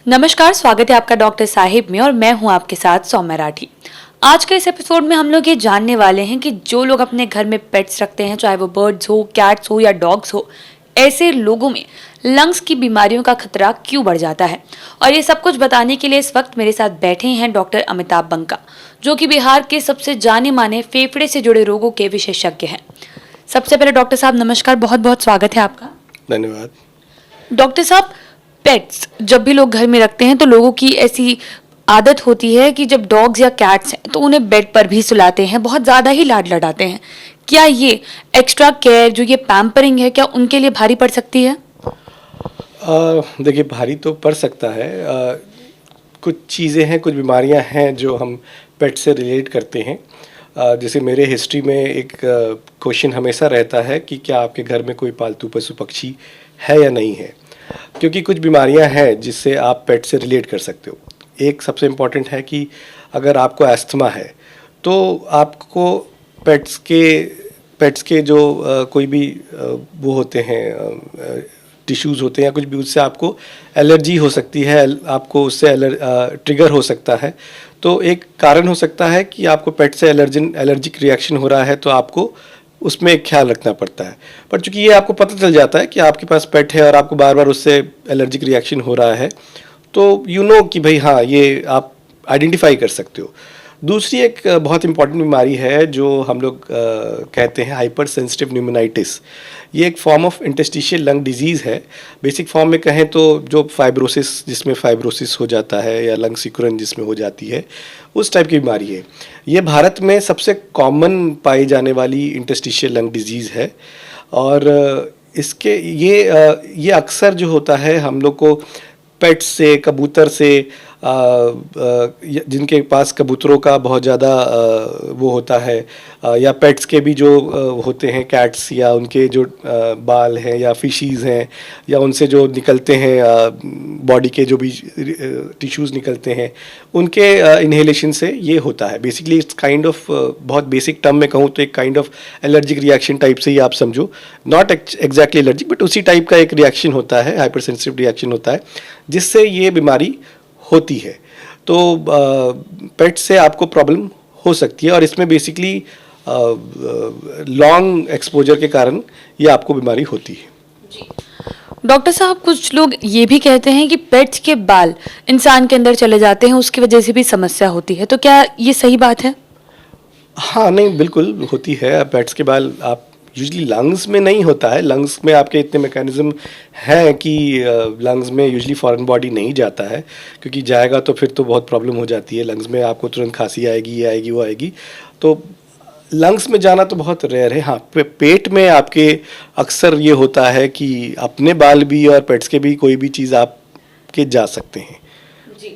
नमस्कार, स्वागत है आपका डॉक्टर साहिब में और मैं हूं आपके साथ सौम्या राठी। आज के इस एपिसोड में हम लोग ये जानने वाले हैं कि जो लोग अपने घर में पेट्स रखते हैं, चाहे वो बर्ड्स हो, कैट्स हो या डॉग्स हो, ऐसे लोगों में लंग्स की बीमारियों का खतरा क्यों बढ़ जाता है। और ये सब कुछ बताने के लिए इस वक्त मेरे साथ बैठे हैं डॉक्टर अमिताभ बंका, जो कि बिहार के सबसे जाने माने फेफड़े से जुड़े रोगों के विशेषज्ञ हैं। सबसे पहले डॉक्टर साहब नमस्कार, बहुत बहुत स्वागत है आपका। धन्यवाद। डॉक्टर साहब, पेट्स जब भी लोग घर में रखते हैं तो लोगों की ऐसी आदत होती है कि जब डॉग्स या कैट्स हैं तो उन्हें बेड पर भी सुलाते हैं, बहुत ज़्यादा ही लाड लडाते हैं। क्या ये एक्स्ट्रा केयर, जो ये पैम्परिंग है, क्या उनके लिए भारी पड़ सकती है? देखिए, भारी तो पड़ सकता है। कुछ चीज़ें हैं, कुछ बीमारियां हैं जो हम पेट से रिलेट करते हैं। जैसे मेरे हिस्ट्री में एक क्वेश्चन हमेशा रहता है कि क्या आपके घर में कोई पालतू पशु पक्षी है या नहीं है, क्योंकि कुछ बीमारियां हैं जिससे आप पेट से रिलेट कर सकते हो। एक सबसे इम्पॉर्टेंट है कि अगर आपको अस्थमा है तो आपको पेट्स के जो कोई भी वो होते हैं, टिश्यूज़ होते हैं या कुछ भी, उससे आपको एलर्जी हो सकती है, आपको उससे ट्रिगर हो सकता है। तो एक कारण हो सकता है कि आपको पेट से एलर्जिक रिएक्शन हो रहा है, तो आपको उसमें एक ख्याल रखना पड़ता है। पर चूंकि ये आपको पता चल जाता है कि आपके पास पेट है और आपको बार बार उससे एलर्जिक रिएक्शन हो रहा है, तो कि भाई हाँ, ये आप आइडेंटिफाई कर सकते हो। दूसरी एक बहुत इंपॉर्टेंट बीमारी है जो हम लोग कहते हैं हाइपर सेंसिटिव न्यूमोनाइटिस। ये एक form of interstitial lung disease है। बेसिक फॉर्म में कहें तो जो जिसमें फाइब्रोसिस हो जाता है या लंग सिकुड़न जिसमें हो जाती है, उस टाइप की बीमारी है। ये भारत में सबसे कॉमन पाई जाने वाली इंटरस्टिशियल लंग डिजीज़ है। और इसके ये अक्सर जो होता है हम लोग को पेट्स से, कबूतर से, जिनके पास कबूतरों का बहुत ज़्यादा वो होता है, या पेट्स के भी जो होते हैं, कैट्स या उनके जो बाल हैं या फिशीज़ हैं, या उनसे जो निकलते हैं बॉडी के जो भी टिश्यूज़ निकलते हैं, उनके इन्हेलेशन से ये होता है। बेसिकली इट्स काइंड ऑफ, बहुत बेसिक टर्म में कहूँ तो एक kind of allergic reaction type से ही आप समझो। नॉट एग्जैक्टली एलर्जिक, बट उसी टाइप का एक रिएक्शन होता है, हाइपर सेंसिटिव रिएक्शन होता है, जिससे ये बीमारी होती है। तो पेट से आपको प्रॉब्लम हो सकती है, और इसमें बेसिकली लॉन्ग एक्सपोजर के कारण ये आपको बीमारी होती है। डॉक्टर साहब, कुछ लोग ये भी कहते हैं कि पेट्स के बाल इंसान के अंदर चले जाते हैं, उसकी वजह से भी समस्या होती है, तो क्या ये सही बात है? हाँ, नहीं, बिल्कुल होती है। पेट्स के बाल आप यूजली लंग्स में नहीं होता है। लंग्स में आपके इतने मैकेनिज्म हैं कि लंग्स में यूजली फॉरेन बॉडी नहीं जाता है, क्योंकि जाएगा तो फिर तो बहुत प्रॉब्लम हो जाती है। लंग्स में आपको तुरंत खांसी आएगी, ये आएगी, वो आएगी। तो लंग्स में जाना तो बहुत रेयर है। हाँ, पेट में आपके अक्सर ये होता है कि अपने बाल भी और पेट्स के भी कोई भी चीज़ आपके जा सकते हैं। जी।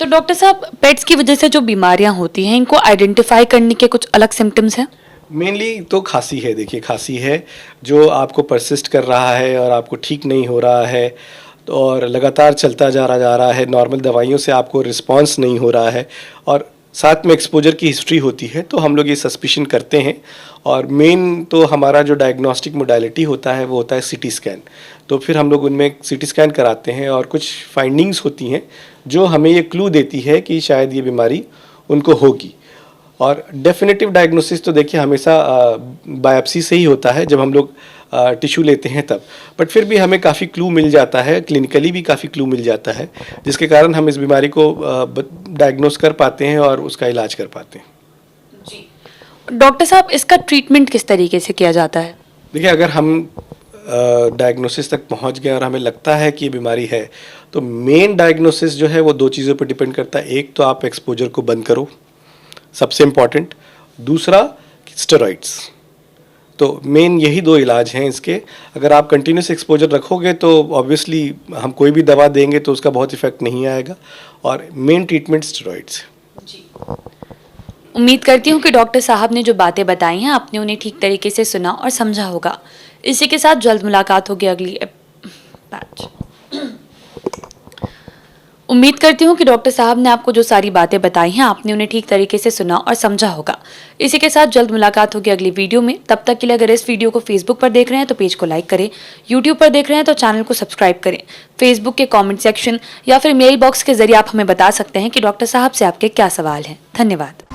तो डॉक्टर साहब, पेट्स की वजह से जो बीमारियां होती हैं, इनको आइडेंटिफाई करने के कुछ अलग सिम्टम्स हैं? मेनली तो खांसी है। देखिए, खांसी है जो आपको परसिस्ट कर रहा है और आपको ठीक नहीं हो रहा है, और लगातार चलता जा रहा है। नॉर्मल दवाइयों से आपको रिस्पांस नहीं हो रहा है, और साथ में एक्सपोजर की हिस्ट्री होती है, तो हम लोग ये सस्पिशन करते हैं। और मेन तो हमारा जो डायग्नोस्टिक मोडालिटी होता है वो होता है सीटी स्कैन। तो फिर हम लोग उनमें सीटी स्कैन कराते हैं, और कुछ फाइंडिंग्स होती हैं जो हमें ये क्लू देती है कि शायद ये बीमारी उनको होगी। और डेफिनेटिव डायग्नोसिस तो देखिए हमेशा बायोप्सी से ही होता है, जब हम लोग टिश्यू लेते हैं तब। बट फिर भी हमें काफ़ी क्लू मिल जाता है, क्लिनिकली भी काफ़ी क्लू मिल जाता है, जिसके कारण हम इस बीमारी को डायग्नोस कर पाते हैं और उसका इलाज कर पाते हैं। जी। डॉक्टर साहब, इसका ट्रीटमेंट किस तरीके से किया जाता है? देखिए, अगर हम डायग्नोसिस तक पहुंच गए और हमें लगता है कि ये बीमारी है, तो मेन डायग्नोसिस जो है वो दो चीज़ों पर डिपेंड करता है। एक तो आप एक्सपोजर को बंद करो, सबसे इम्पॉर्टेंट। दूसरा, स्टेरॉइड्स। तो मेन यही दो इलाज हैं इसके। अगर आप कंटिन्यूस एक्सपोजर रखोगे तो ऑब्वियसली हम कोई भी दवा देंगे तो उसका बहुत इफेक्ट नहीं आएगा, और मेन ट्रीटमेंट स्टेरॉइड्स। जी। उम्मीद करती हूँ कि डॉक्टर साहब ने जो बातें बताई हैं आपने उन्हें ठीक तरीके से सुना और समझा होगा। इसी के साथ जल्द मुलाकात होगी अगली बैच। उम्मीद करती हूँ कि डॉक्टर साहब ने आपको जो सारी बातें बताई हैं आपने उन्हें ठीक तरीके से सुना और समझा होगा। इसी के साथ जल्द मुलाकात होगी अगली वीडियो में। तब तक के लिए अगर इस वीडियो को फेसबुक पर देख रहे हैं तो पेज को लाइक करें, यूट्यूब पर देख रहे हैं तो चैनल को सब्सक्राइब करें। फेसबुक के कॉमेंट सेक्शन या फिर मेल बॉक्स के जरिए आप हमें बता सकते हैं कि डॉक्टर साहब से आपके क्या सवाल हैं। धन्यवाद।